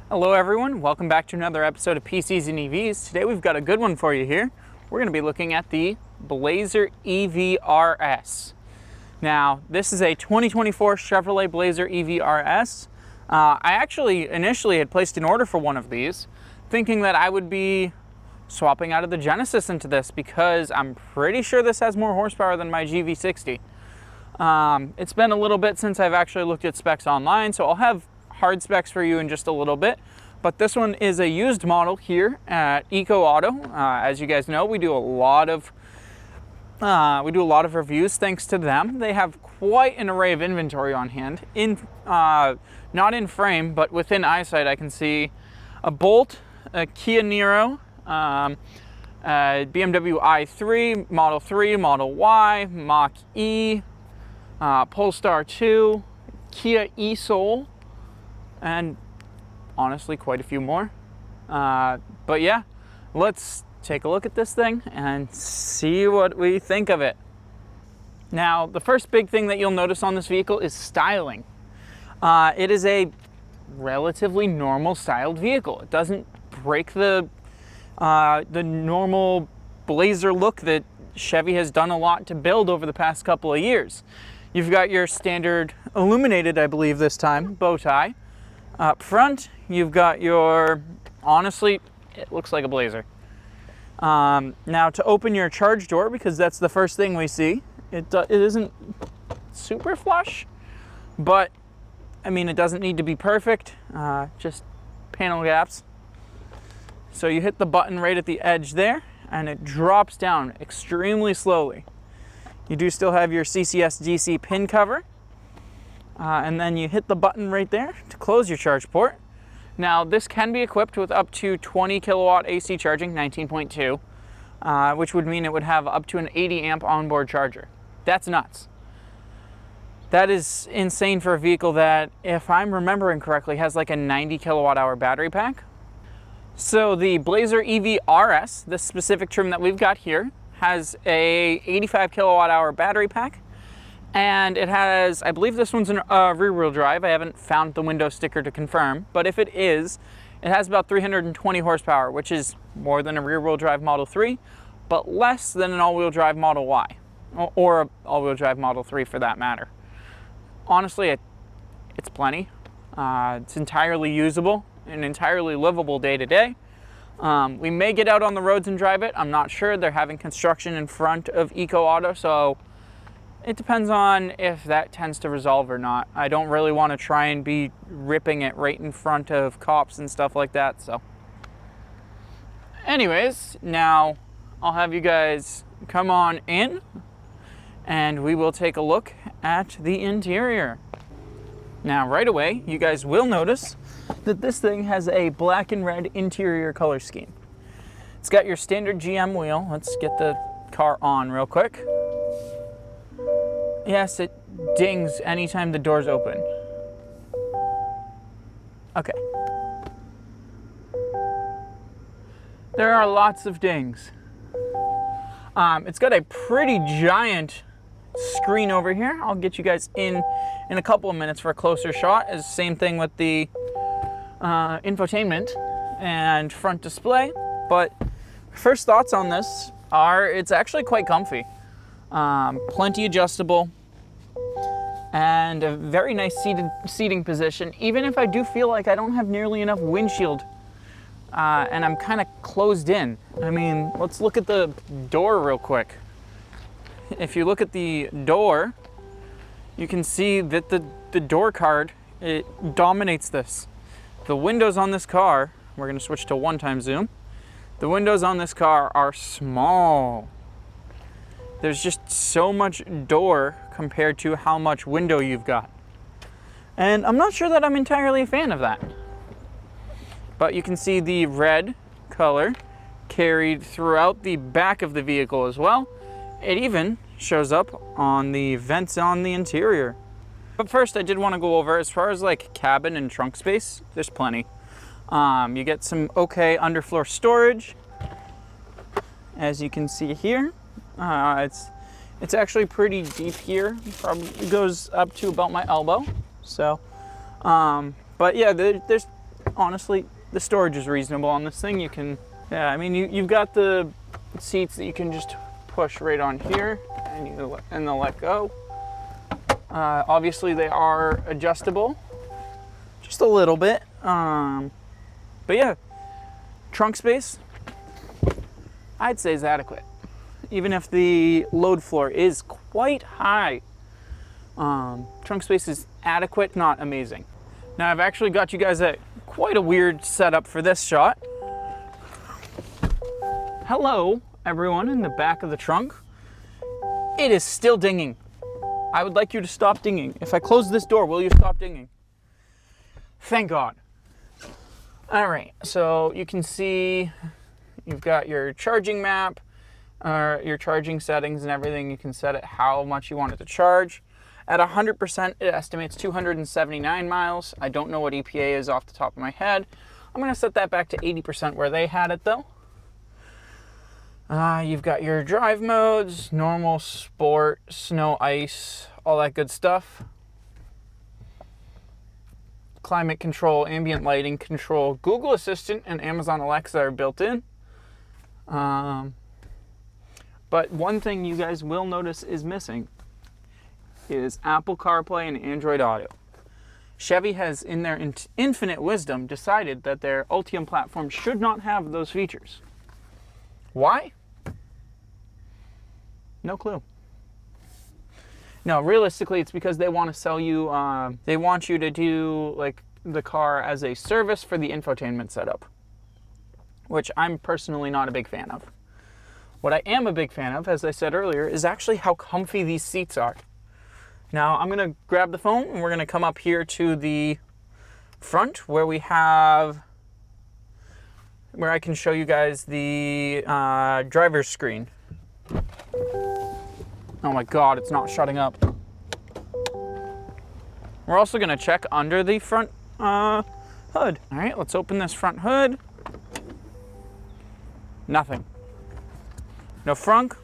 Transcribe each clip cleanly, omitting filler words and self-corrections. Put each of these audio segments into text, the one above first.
Hello everyone, welcome back to another episode of PCs and EVs. Today we've got a good one for you here. We're going to be looking at the Blazer EV RS. Now, this is a 2024 Chevrolet Blazer EV RS. I actually initially had placed an order for one of these, thinking that I would be swapping out of the Genesis into this because I'm pretty sure this has more horsepower than my GV60. It's been a little bit since I've actually looked at specs online, so I'll have hard specs for you in just a little bit. But this one is a used model here at Eco Auto. As you guys know, we do a lot of reviews thanks to them. They have quite an array of inventory on hand. Not in frame, but within eyesight, I can see a Bolt, a Kia Niro, BMW i3, Model 3, Model Y, Mach-E, Polestar 2, Kia e-Soul, and honestly quite a few more. But yeah, let's take a look at this thing and see what we think of it. Now, the first big thing that you'll notice on this vehicle is styling. It is a relatively normal styled vehicle. It doesn't break the normal Blazer look that Chevy has done a lot to build over the past couple of years. You've got your standard illuminated, I believe this time, bow tie. Up front, you've got your, honestly, it looks like a Blazer. Now to open your charge door, because that's the first thing we see, it isn't super flush, but I mean, it doesn't need to be perfect, just panel gaps. So you hit the button right at the edge there, and it drops down extremely slowly. You do still have your CCS DC pin cover, and then you hit the button right there to close your charge port. Now, this can be equipped with up to 20 kilowatt AC charging, 19.2, which would mean it would have up to an 80 amp onboard charger. That's nuts. That is insane for a vehicle that, if I'm remembering correctly, has like a 90 kilowatt hour battery pack. So the Blazer EV RS, this specific trim that we've got here, has a 85 kilowatt hour battery pack, and it has, I believe this one's a rear-wheel drive. I haven't found the window sticker to confirm, but if it is, it has about 320 horsepower, which is more than a rear-wheel drive Model 3, but less than an all-wheel drive Model Y, or an all-wheel drive Model 3 for that matter. Honestly, it's plenty. It's entirely usable and entirely livable day to day. We may get out on the roads and drive it. I'm not sure. They're having construction in front of Eco Auto, so it depends on if that tends to resolve or not. I don't really want to try and be ripping it right in front of cops and stuff like that. So anyways, now I'll have you guys come on in and we will take a look at the interior. Now, right away, you guys will notice that this thing has a black and red interior color scheme. It's got your standard GM wheel. Let's get the car on real quick. Yes, it dings anytime the doors open. Okay. There are lots of dings. It's got a pretty giant screen over here. I'll get you guys in a couple of minutes for a closer shot. It's the same thing with the infotainment and front display. But first thoughts on this are it's actually quite comfy. Plenty adjustable and a very nice seating position, even if I do feel like I don't have nearly enough windshield and I'm kind of closed in. I mean, let's look at the door real quick. If you look at the door, you can see that the door card, it dominates this. The windows on this car, we're going to switch to one-time zoom. The windows on this car are small. There's just so much door compared to how much window you've got. And I'm not sure that I'm entirely a fan of that. But you can see the red color carried throughout the back of the vehicle as well. It even shows up on the vents on the interior. But first, I did want to go over, as far as like cabin and trunk space, there's plenty. You get some okay underfloor storage, as you can see here. It's actually pretty deep here. Probably goes up to about my elbow. So, but yeah, there's honestly, the storage is reasonable on this thing. You can, yeah, I mean, you've got the seats that you can just push right on here, and they'll let go. Obviously, they are adjustable, just a little bit. But yeah, trunk space, I'd say is adequate. Even if the load floor is quite high, trunk space is adequate, not amazing. Now I've actually got you guys at quite a weird setup for this shot. Hello, everyone in the back of the trunk. It is still dinging. I would like you to stop dinging. If I close this door, will you stop dinging? Thank God. All right, so you can see you've got your charging map, your charging settings and everything. You can set it how much you want it to charge. At 100%, it estimates 279 miles. I don't know what EPA is off the top of my head. I'm gonna set that back to 80% where they had it though. You've got your drive modes, normal, sport, snow, ice, all that good stuff. Climate control, ambient lighting control, Google Assistant and Amazon Alexa are built in. But one thing you guys will notice is missing is Apple CarPlay and Android Auto. Chevy has, in their infinite wisdom, decided that their Ultium platform should not have those features. Why? No clue. No, realistically, it's because they want to sell you, they want you to do like the car as a service for the infotainment setup, which I'm personally not a big fan of. What I am a big fan of, as I said earlier, is actually how comfy these seats are. Now, I'm going to grab the phone and we're going to come up here to the front where we have, where I can show you guys the driver's screen. Oh my God, it's not shutting up. We're also going to check under the front hood. All right, let's open this front hood. Nothing. No frunk.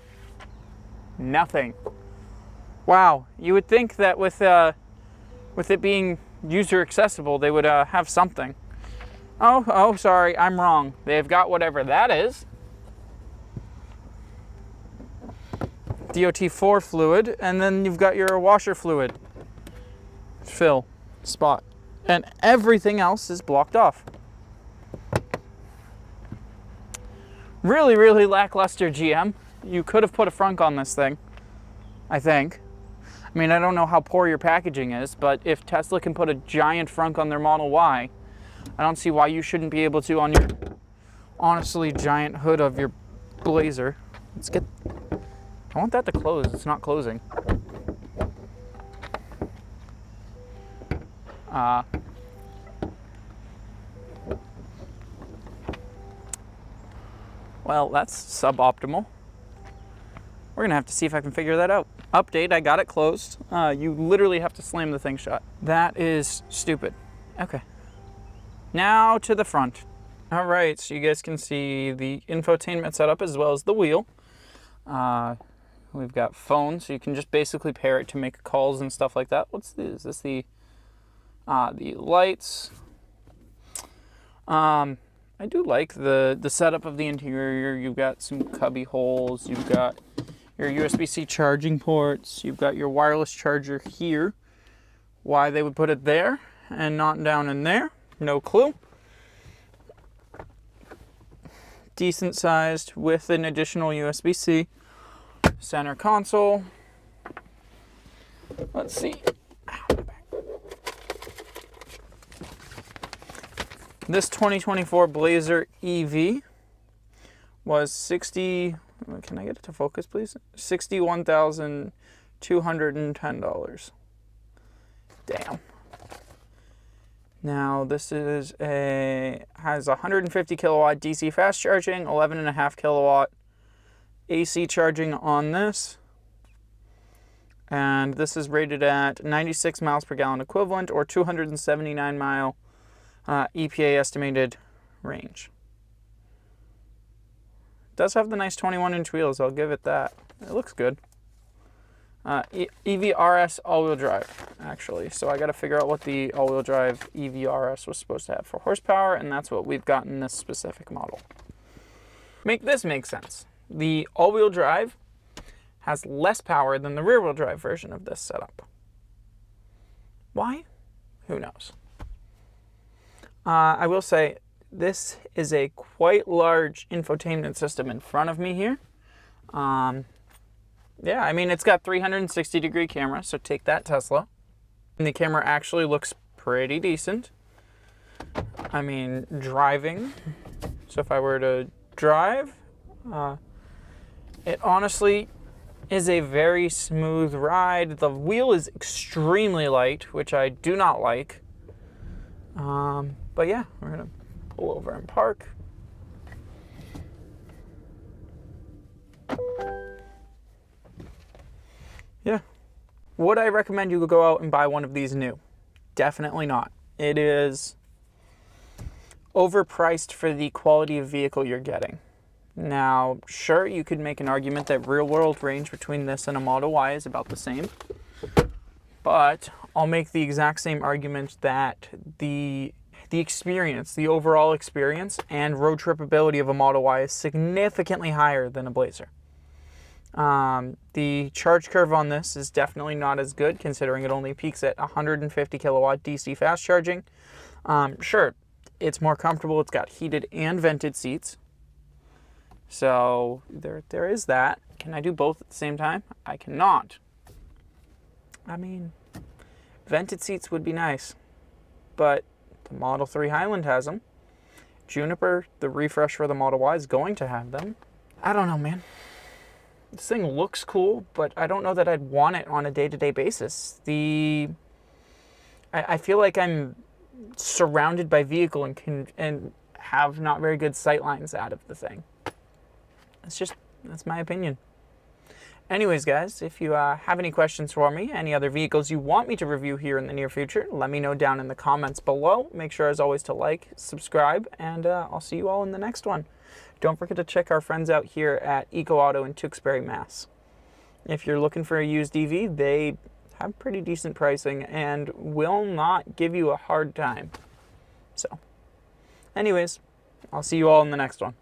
Nothing. Wow, you would think that with it being user accessible, they would have something. Oh, sorry, I'm wrong. They've got whatever that is. DOT4 fluid, and then you've got your washer fluid fill spot, and everything else is blocked off. Really, really lackluster GM. You could have put a frunk on this thing, I think. I mean, I don't know how poor your packaging is, but if Tesla can put a giant frunk on their Model Y, I don't see why you shouldn't be able to on your honestly giant hood of your Blazer. Let's get, I want that to close. It's not closing. Well, that's suboptimal. We're gonna have to see if I can figure that out. Update, I got it closed. You literally have to slam the thing shut. That is stupid. Okay. Now to the front. All right, so you guys can see the infotainment setup as well as the wheel. We've got phones, so you can just basically pair it to make calls and stuff like that. What's this? Is this the lights? I do like the setup of the interior. You've got some cubby holes. You've got your USB-C charging ports. You've got your wireless charger here. Why they would put it there and not down in there, no clue. Decent sized with an additional USB-C. Center console. Let's see. This 2024 Blazer EV was can I get it to focus, please? $61,210. Damn. Now this has 150 kilowatt DC fast charging, 11.5 kilowatt AC charging on this. And this is rated at 96 miles per gallon equivalent, or 279 mile EPA estimated range. It does have the nice 21-inch wheels, I'll give it that. It looks good. EV RS all-wheel drive, actually. So I got to figure out what the all-wheel drive EV RS was supposed to have for horsepower, and that's what we've got in this specific model. This makes sense. The all-wheel drive has less power than the rear-wheel drive version of this setup. Why? Who knows? I will say this is a quite large infotainment system in front of me here. Yeah, I mean, it's got 360-degree camera, so take that, Tesla. And the camera actually looks pretty decent. I mean, driving. So if I were to drive, it honestly is a very smooth ride. The wheel is extremely light, which I do not like. But yeah, we're gonna pull over and park. Yeah. Would I recommend you go out and buy one of these new? Definitely not. It is overpriced for the quality of vehicle you're getting. Now, sure, you could make an argument that real-world range between this and a Model Y is about the same. But I'll make the exact same argument that the experience, the overall experience and road trip ability of a Model Y is significantly higher than a Blazer. The charge curve on this is definitely not as good, considering it only peaks at 150 kilowatt DC fast charging. Sure, it's more comfortable. It's got heated and vented seats. So there is that. Can I do both at the same time? I cannot. I mean, vented seats would be nice, but the Model 3 Highland has them. Juniper, the refresh for the Model Y, is going to have them. I don't know, man. This thing looks cool, but I don't know that I'd want it on a day-to-day basis. I feel like I'm surrounded by vehicle and have not very good sight lines out of the thing. That's my opinion. Anyways, guys, if you have any questions for me, any other vehicles you want me to review here in the near future, let me know down in the comments below. Make sure, as always, to like, subscribe, and I'll see you all in the next one. Don't forget to check our friends out here at Eco Auto in Tewksbury, Mass. If you're looking for a used EV, they have pretty decent pricing and will not give you a hard time. So, anyways, I'll see you all in the next one.